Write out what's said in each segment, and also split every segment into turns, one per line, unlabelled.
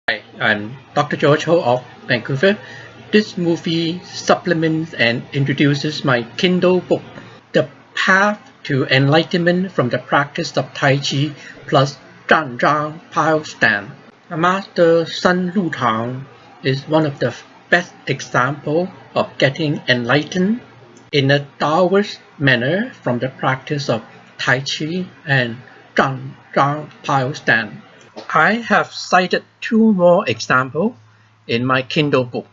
Hi, I'm Dr. George Ho of Vancouver. This movie supplements and introduces my Kindle book, The Path to Enlightenment from the Practice of Tai Chi plus zhuāng stand. Master Sun is one of the best examples of getting enlightened in a Taoist manner from the practice of Tai Chi and zhuāng stand. I have cited two more examples in my Kindle book.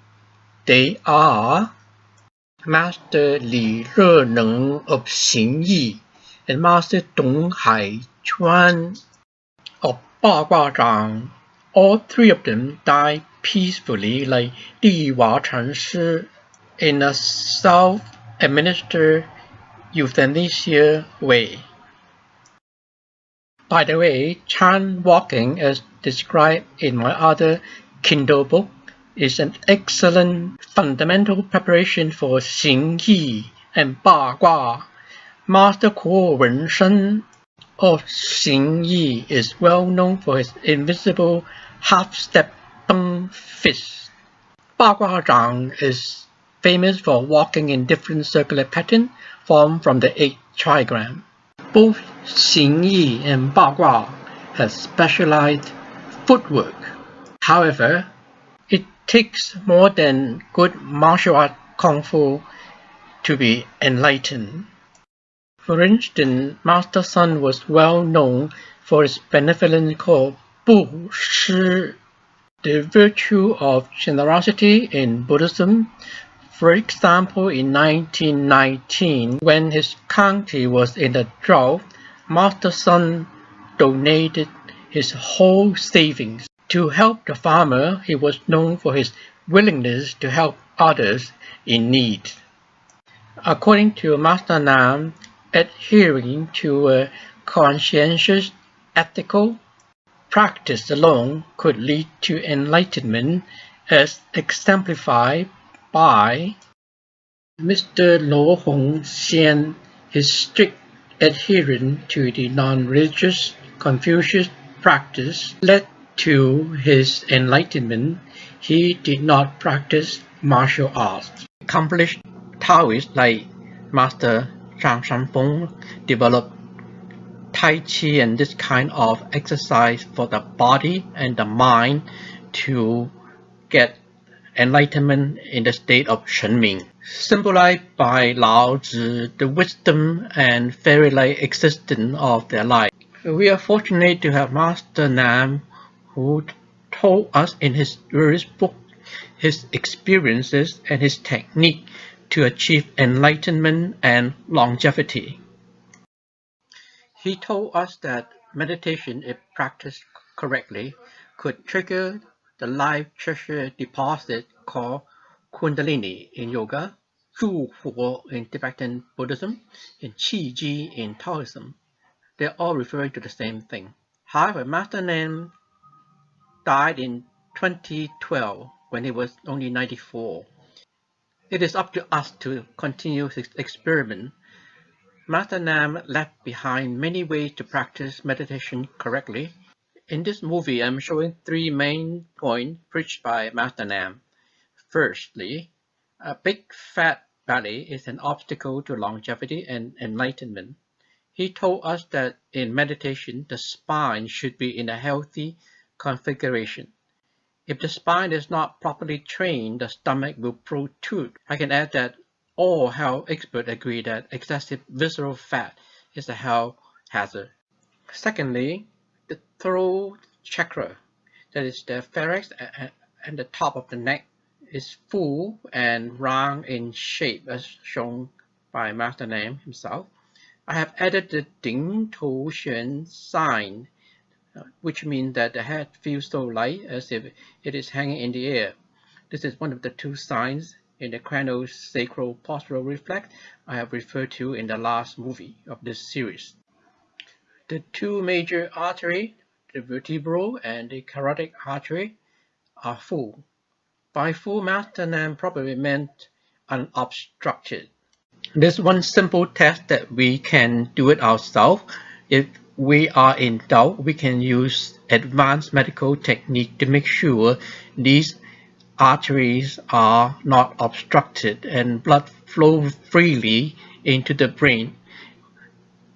They are Master Li Reneng of Xing Yi and Master Dong Hai-chuan of Zhāng. All three of them died peacefully like Li Wa Chen Shi in a self-administered euthanasia way. By the way, Chan walking, as described in my other Kindle book, is an excellent fundamental preparation for Xing Yi and Ba Gua. Master Ho of Sun of Xing Yi is well known for his invisible half-step tongue fist. Ba Gua Zhang is famous for walking in different circular patterns formed from the 8 trigram. Both Xing Yi and Ba Gua have specialized footwork. However, it takes more than good martial art kung fu to be enlightened. For instance, Master Sun was well known for his benevolence called Bu Shi, the virtue of generosity in Buddhism. For example, in 1919, when his country was in a drought, Master Sun donated his whole savings to help the farmer. He was known for his willingness to help others in need. According to Master Nan, adhering to a conscientious, ethical practice alone could lead to enlightenment, as exemplified by Mr. Lo Hong Shen. His strict adherence to the non-religious Confucius practice led to his enlightenment. He did not practice martial arts. Accomplished Taoists like Master Zhang Shanfeng developed Tai Chi and this kind of exercise for the body and the mind to get enlightenment in the state of Shen Ming, symbolized by Lao Tzu, the wisdom and fairy-like existence of their life. We are fortunate to have Master Nam, who told us in his various books his experiences and his technique to achieve enlightenment and longevity. He told us that meditation, if practiced correctly, could trigger the life treasure deposit called Kundalini in yoga, zhuāng in Tibetan Buddhism, and Qi Ji in Taoism. They all refer to the same thing. However, Master Nam died in 2012 when he was only 94. It is up to us to continue his experiment. Master Nam left behind many ways to practice meditation correctly. In this movie, I'm showing 3 main points preached by Master Nam. Firstly, a big fat belly is an obstacle to longevity and enlightenment. He told us that in meditation, the spine should be in a healthy configuration. If the spine is not properly trained, the stomach will protrude. I can add that all health experts agree that excessive visceral fat is a health hazard. Secondly, the throat chakra, that is the pharynx and the top of the neck, is full and round in shape as shown by Master Nam himself. I have added the Ding Tu Xuan sign, which means that the head feels so light as if it is hanging in the air. This is one of the 2 signs in the craniosacral postural reflex I have referred to in the last movie of this series. The 2 major arteries, the vertebral and the carotid artery, are full. By full, Master Nam probably meant unobstructed. There's one simple test that we can do it ourselves. If we are in doubt, we can use advanced medical technique to make sure these arteries are not obstructed and blood flow freely into the brain.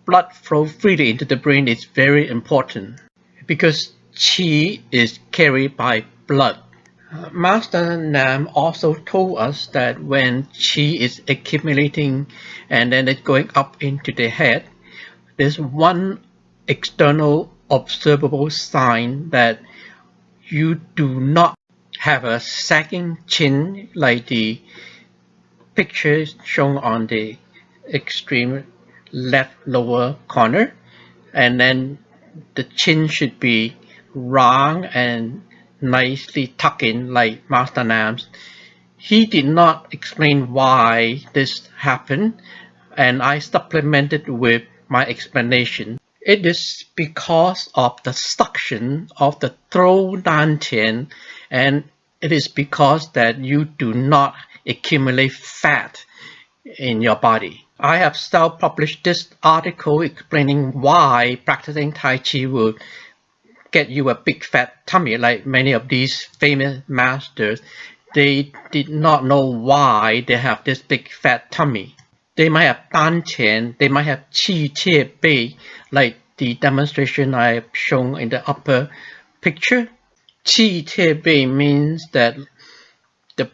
Blood flow freely into the brain is very important because Qi is carried by blood. Master Nam also told us that when Qi is accumulating and then it's going up into the head, there's one external observable sign that you do not have a sagging chin like the picture shown on the extreme left lower corner, and then the chin should be round and nicely tucked in like Master Nam's. He did not explain why this happened, and I supplemented with my explanation. It is because of the suction of the throat dantian, and it is because that you do not accumulate fat in your body. I have self-published this article explaining why practicing Tai Chi will get you a big fat tummy like many of these famous masters. They did not know why they have this big fat tummy. They might have dantian, they might have qi tie bei, like the demonstration I have shown in the upper picture. Qi tie bei means that the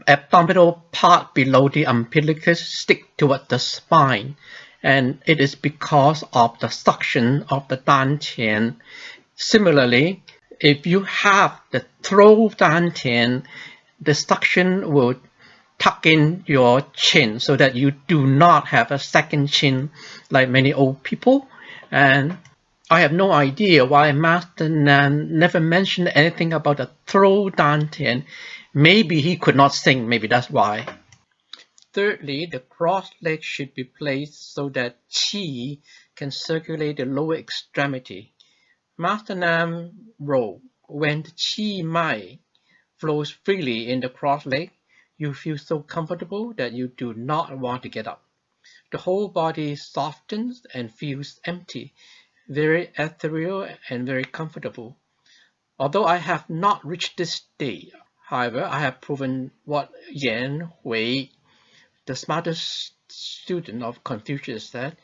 abdominal part below the umbilicus stick toward the spine, and it is because of the suction of the dantian. Similarly, if you have the throat dantian, the suction will tuck in your chin so that you do not have a second chin like many old people. And I have no idea why Master Nan never mentioned anything about the throat dantian. Maybe he could not sing, maybe that's why. Thirdly, the cross leg should be placed so that qi can circulate the lower extremity. Master Nam wrote, when the qi mai flows freely in the cross leg, you feel so comfortable that you do not want to get up. The whole body softens and feels empty, very ethereal and very comfortable. Although I have not reached this state, however, I have proven what Yan Hui, the smartest student of Confucius, said.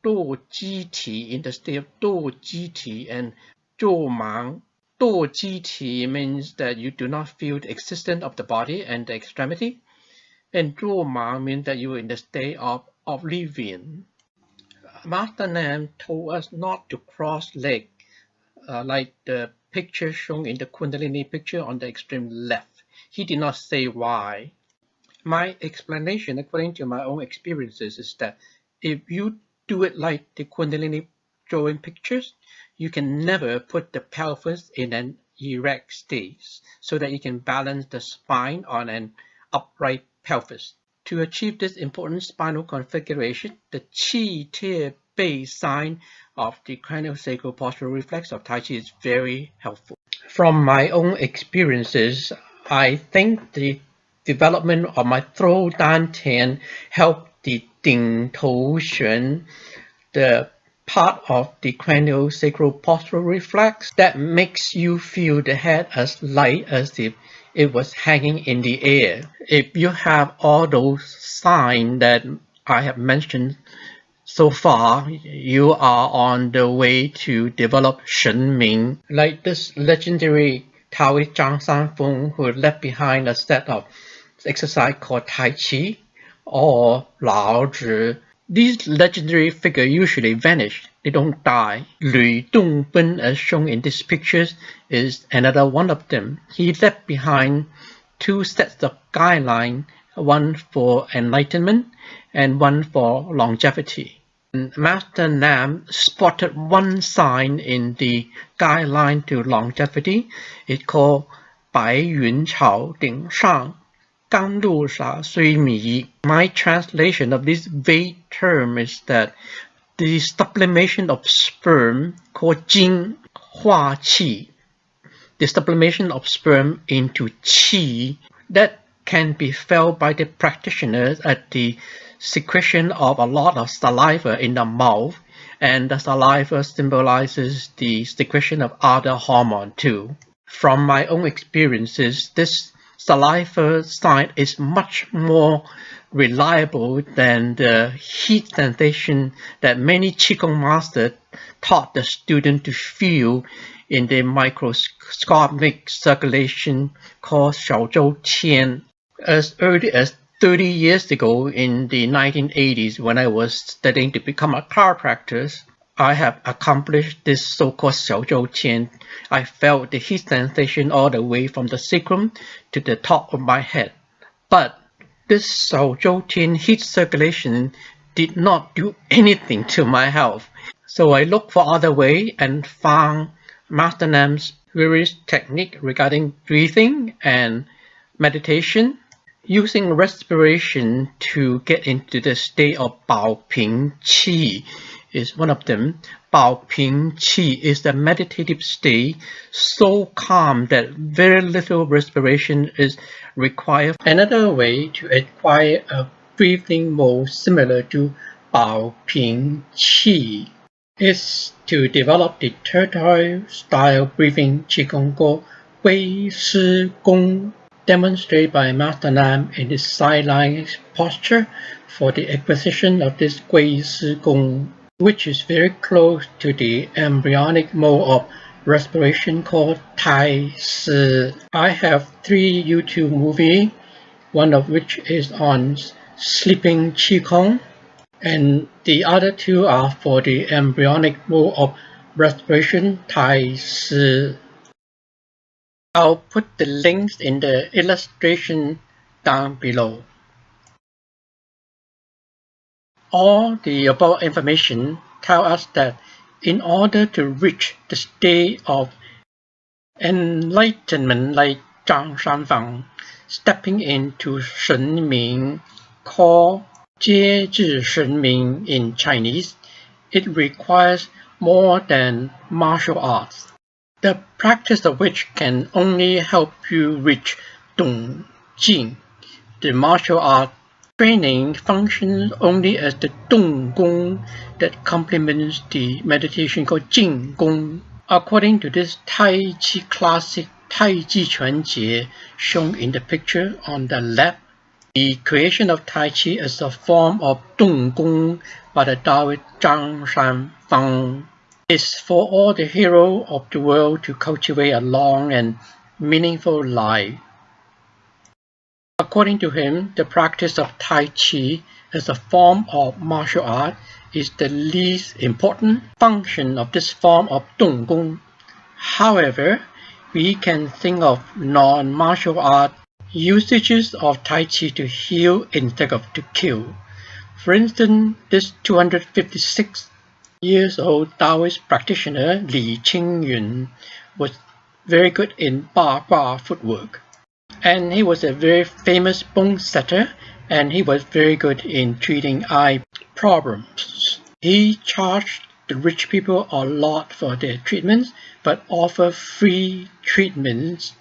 堕机体 in the state of 堕机体 and zhuāng. 堕机体 means that you do not feel the existence of the body and the extremity, and zhuāng means that you are in the state of oblivion. Master Nam told us not to cross leg like the picture shown in the Kundalini picture on the extreme left. He did not say why. My explanation, according to my own experiences, is that if you do it like the Kundalini drawing pictures, you can never put the pelvis in an erect state so that you can balance the spine on an upright pelvis. To achieve this important spinal configuration, the qi tie bei sign of the craniosacral postural reflex of Tai Chi is very helpful. From my own experiences, I think the development of my throat dantian helped the Ding Tou Xuan, the part of the craniosacral postural reflex that makes you feel the head as light as if it was hanging in the air. If you have all those signs that I have mentioned so far, you are on the way to develop Shen Ming, like this legendary Taoist Zhang Sanfeng who left behind a set of exercise called Tai Chi or Lao Zhi. These legendary figures usually vanish, they don't die. Lü Dongben, as shown in these pictures, is another one of them. He left behind two sets of guidelines, one for enlightenment and one for longevity. And Master Nam spotted one sign in the guideline to longevity. It's called 白云草顶上 刚露洒虽迷. My translation of this vague term is that the sublimation of sperm called Jing Hua Qi, the sublimation of sperm into Qi, that can be felt by the practitioners at the secretion of a lot of saliva in the mouth, and the saliva symbolizes the secretion of other hormone too. From my own experiences, this saliva sign is much more reliable than the heat sensation that many Qigong masters taught the student to feel in the microscopic circulation called 小周天. As early as 30 years ago in the 1980s, when I was studying to become a chiropractor, I have accomplished this so-called 小周天. I felt the heat sensation all the way from the sacrum to the top of my head. But this 小周天 heat circulation did not do anything to my health. So I looked for other way and found Master Nam's various technique regarding breathing and meditation. Using respiration to get into the state of 保平气 is one of them. 保平气 is the meditative state so calm that very little respiration is required. Another way to acquire a breathing mode similar to 保平气 is to develop the territorial style breathing Qigong called 龟师功, demonstrated by Master Nam in his sideline posture for the acquisition of this 龟师功, which is very close to the embryonic mode of respiration called Tai Chi. I have 3 YouTube movies, one of which is on sleeping Qigong, and the other 2 are for the embryonic mode of respiration Tai Chi. I'll put the links in the illustration down below. All the above information tell us that in order to reach the state of enlightenment like zhuāng shan fang, stepping into Shen Ming, called 接至神明 in Chinese, it requires more than martial arts, the practice of which can only help you reach Dong Jing. The martial art training functions only as the Dong Gong that complements the meditation called Jing Gong. According to this Tai Chi classic Tai Chi Jie shown in the picture on the left, the creation of Tai Chi as a form of Dong Gong by the Taoist Zhang Shan Fang is for all the heroes of the world to cultivate a long and meaningful life. According to him, the practice of Tai Chi as a form of martial art is the least important function of this form of Dong Gong. However, we can think of non-martial art usages of Tai Chi to heal instead of to kill. For instance, this 256 years old Taoist practitioner Li Qingyun was very good in Ba Gua footwork, and he was a very famous bone setter, and he was very good in treating eye problems. He charged the rich people a lot for their treatments, but offered free treatments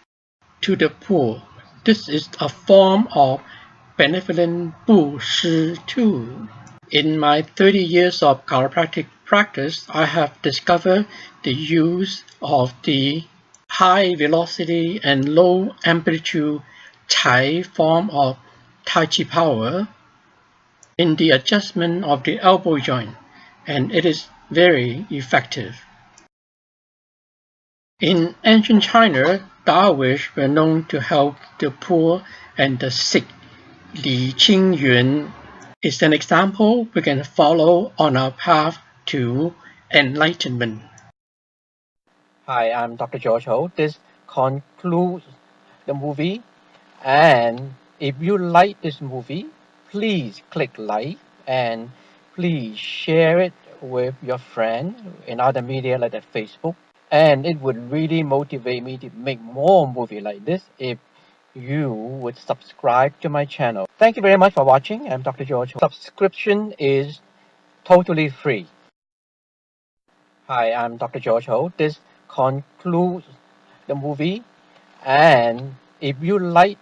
to the poor. This is a form of benevolent 布施 too. In my 30 years of chiropractic practice, I have discovered the use of the high velocity and low amplitude Tai form of Tai Chi power in the adjustment of the elbow joint, and it is very effective. In ancient China, Taoists were known to help the poor and the sick. Li Qingyun is an example we can follow on our path to enlightenment. Hi, I'm Dr. George Ho. This concludes the movie, and if you like this movie, please click like and please share it with your friend in other media like the Facebook. And it would really motivate me to make more movies like this if you would subscribe to my channel. Thank you very much for watching. I'm Dr. George. Subscription is totally free. Hi, I'm Dr. George Ho. This concludes the movie, and if you like